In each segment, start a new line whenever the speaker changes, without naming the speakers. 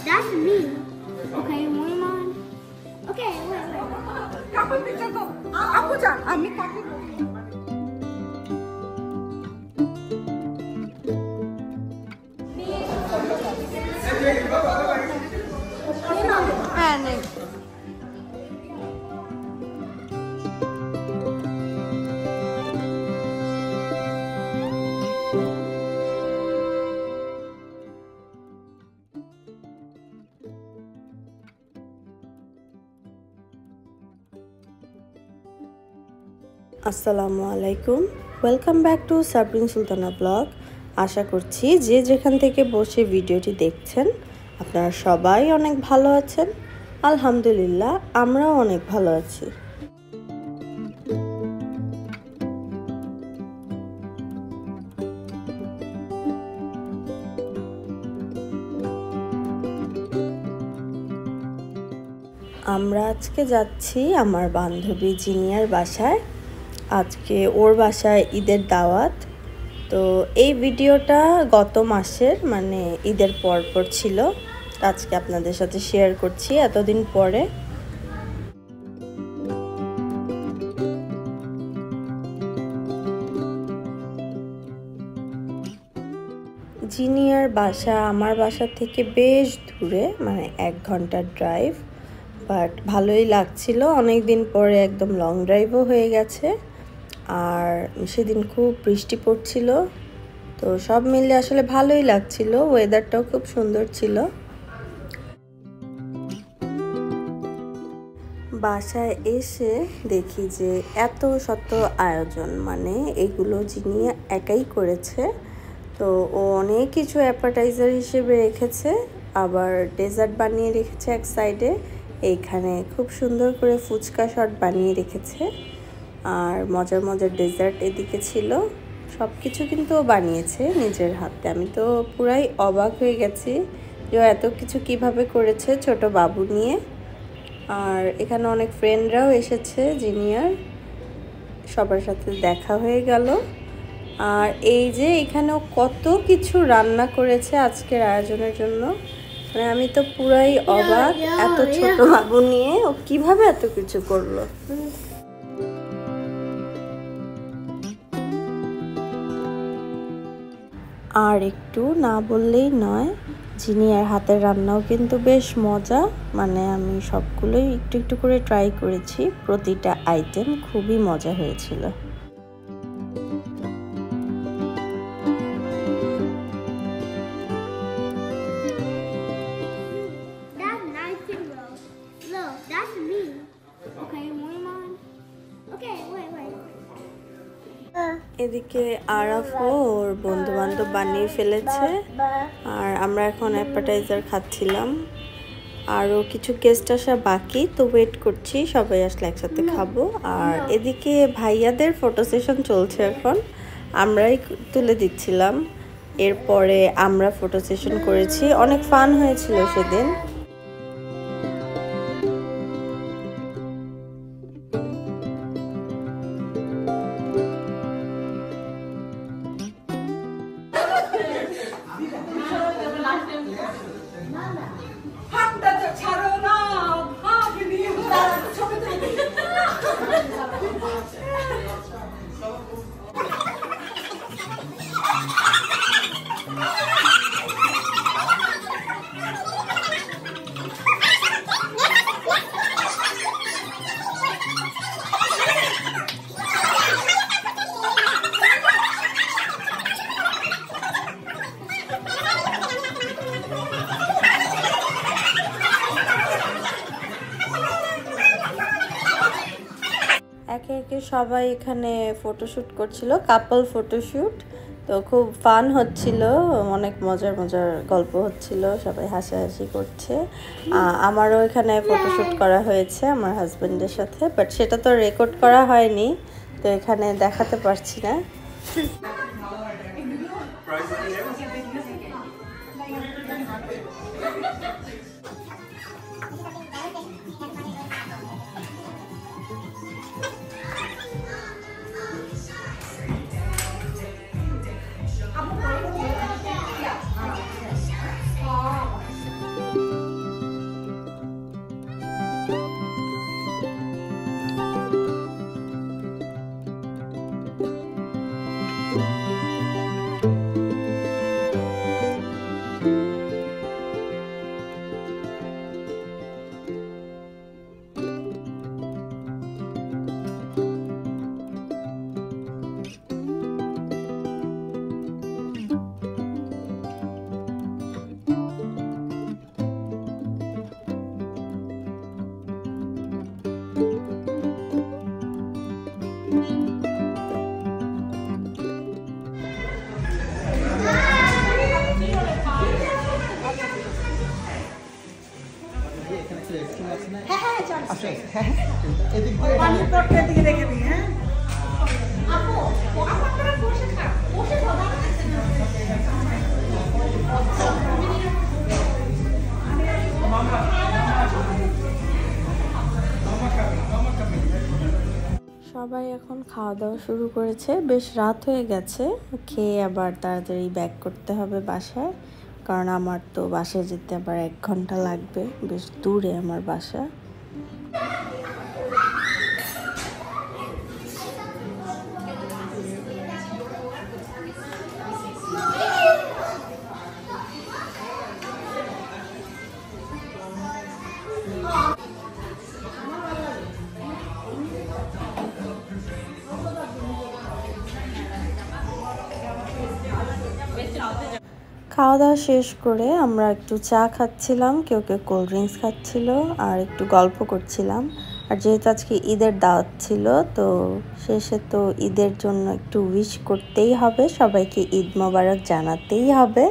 that's me. Okay, moving on. Okay, wait.
Couple picture go. Aku ja, ami couple.
হ্যাঁ নেই।
আসসালামু আলাইকুম, welcome back to Sabrin Sultana blog. আশা করছি যে যেখান থেকে বসে ভিডিওটি দেখছেন আপনারা সবাই অনেক ভালো আছেন। আলহামদুলিল্লাহ, আমরাও অনেক ভালো আছি। আমরা আজকে যাচ্ছি আমার বান্ধবী জিনিয়ার বাসায়। আজকে ওর বাসায় ঈদের দাওয়াত। তো এই ভিডিওটা গত মাসের মানে ঈদের পর ছিল, আজকে আপনাদের সাথে শেয়ার করছি এতদিন পরে। জিনিয়ার বাসা আমার বাসা থেকে বেশ দূরে, মানে 1 ঘন্টার ড্রাইভ, বাট ভালোই লাগছিল। অনেক দিন পরে একদম লং ড্রাইভও হয়ে গেছে, আর সেদিন খুব বৃষ্টি পড়ছিল, তো সব মিলে আসলে ভালোই লাগছিল। ওয়েদারটাও খুব সুন্দর ছিল। বাসায় এসে দেখি যে এত শত আয়োজন, মানে এগুলো যিনি একাই করেছে। তো ও অনেক কিছু অ্যাপাটাইজার হিসেবে রেখেছে, আবার ডেজার্ট বানিয়ে রেখেছে এক সাইডে। এইখানে খুব সুন্দর করে ফুচকা শট বানিয়ে রেখেছে, আর মজার মজার ডেজার্ট এদিকে ছিল। সব কিছু কিন্তু ও বানিয়েছে নিজের হাতে। আমি তো পুরাই অবাক হয়ে গেছি যে ও এত কিছু কিভাবে করেছে ছোট বাবু নিয়ে। আর এখানে অনেক ফ্রেন্ডরাও এসেছে জিনিয়ার, সবার সাথে দেখা হয়ে গেল। আর এই যে এখানেও কত কিছু রান্না করেছে আজকের আয়োজনের জন্য, মানে আমি তো পুরাই অবাক। এত ছোট বাবু নিয়ে ও কিভাবে এত কিছু করলো। আর একটু না বললেই নয়, জিনিয়ার হাতের রান্নাও কিন্তু বেশ মজা। মানে আমি সবগুলোই একটু একটু করে ট্রাই করেছি, প্রতিটা আইটেম খুবই মজা হয়েছিল।
That's nice too, bro. Look, that's me. Okay, moving on. Okay, wait.
এদিকে আরাফও ওর বন্ধু বান্ধব বানিয়ে ফেলেছে, আর আমরা এখন অ্যাপাটাইজার খাচ্ছিলাম। আরও কিছু গেস্ট আসা বাকি, তো ওয়েট করছি সবাই আসলে একসাথে খাবো। আর এদিকে ভাইয়াদের ফটো সেশন চলছে এখন, আমরাই তুলে দিচ্ছিলাম। এরপরে আমরা ফটো সেশন করেছি, অনেক ফান হয়েছিল সেদিন। একে একে সবাই এখানে ফটোশ্যুট করছিল, কাপল ফটোশ্যুট। তো খুব ফান হচ্ছিল, অনেক মজার মজার গল্প হচ্ছিল, সবাই হাসাহাসি করছে। আমারও এখানে ফটোশ্যুট করা হয়েছে আমার হাজব্যান্ডের সাথে, বাট সেটা তো রেকর্ড করা হয়নি, তো এখানে দেখাতে পারছি না।
আছে এদিক দিয়ে পানি টপকে এদিকে রেখে দিই হ্যাঁ আপু আপনারা বসে থাক বসে দাও
সবাই এখন খাওয়া দাওয়া শুরু করেছে, বেশ রাত হয়ে গেছে, খেয়ে আবার তাড়াতাড়ি ব্যাক করতে হবে বাসায়, কারণ আমার তো বাসায় যেতে আবার 1 ঘন্টা লাগবে, বেশ দূরে আমার বাসা। খাওয়া দাওয়া শেষ করে আমরা একটু চা খাচ্ছিলাম, কেউ কেউ কোল্ড ড্রিঙ্কস খাচ্ছিল আর একটু গল্প করছিলাম। আর যেহেতু আজকে ঈদের দাওয়াত ছিল, তো শেষে তো ঈদের জন্য একটু উইশ করতেই হবে, সবাইকে ঈদ মোবারক জানাতেই হবে।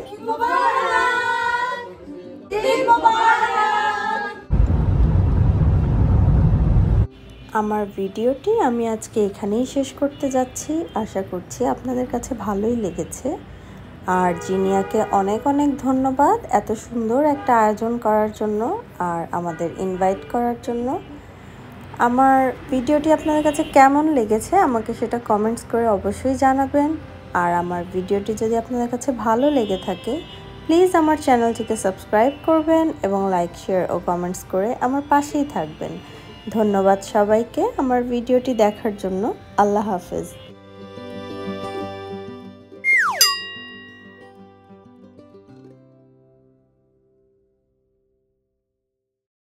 আমার ভিডিওটি আমি আজকে এখানেই শেষ করতে যাচ্ছি, আশা করছি আপনাদের কাছে ভালোই লেগেছে। আর জিনিয়াকে অনেক অনেক ধন্যবাদ এত সুন্দর একটা আয়োজন করার জন্য আর আমাদের ইনভাইট করার জন্য। আমার ভিডিওটি আপনাদের কাছে কেমন লেগেছে আমাকে সেটা কমেন্টস করে অবশ্যই জানাবেন। আর আমার ভিডিওটি যদি আপনাদের কাছে ভালো লেগে থাকে, প্লিজ আমার চ্যানেলটিকে সাবস্ক্রাইব করবেন এবং লাইক, শেয়ার ও কমেন্টস করে আমার পাশেই থাকবেন। ধন্যবাদ সবাইকে আমার ভিডিওটি দেখার জন্য। আল্লাহ হাফেজ।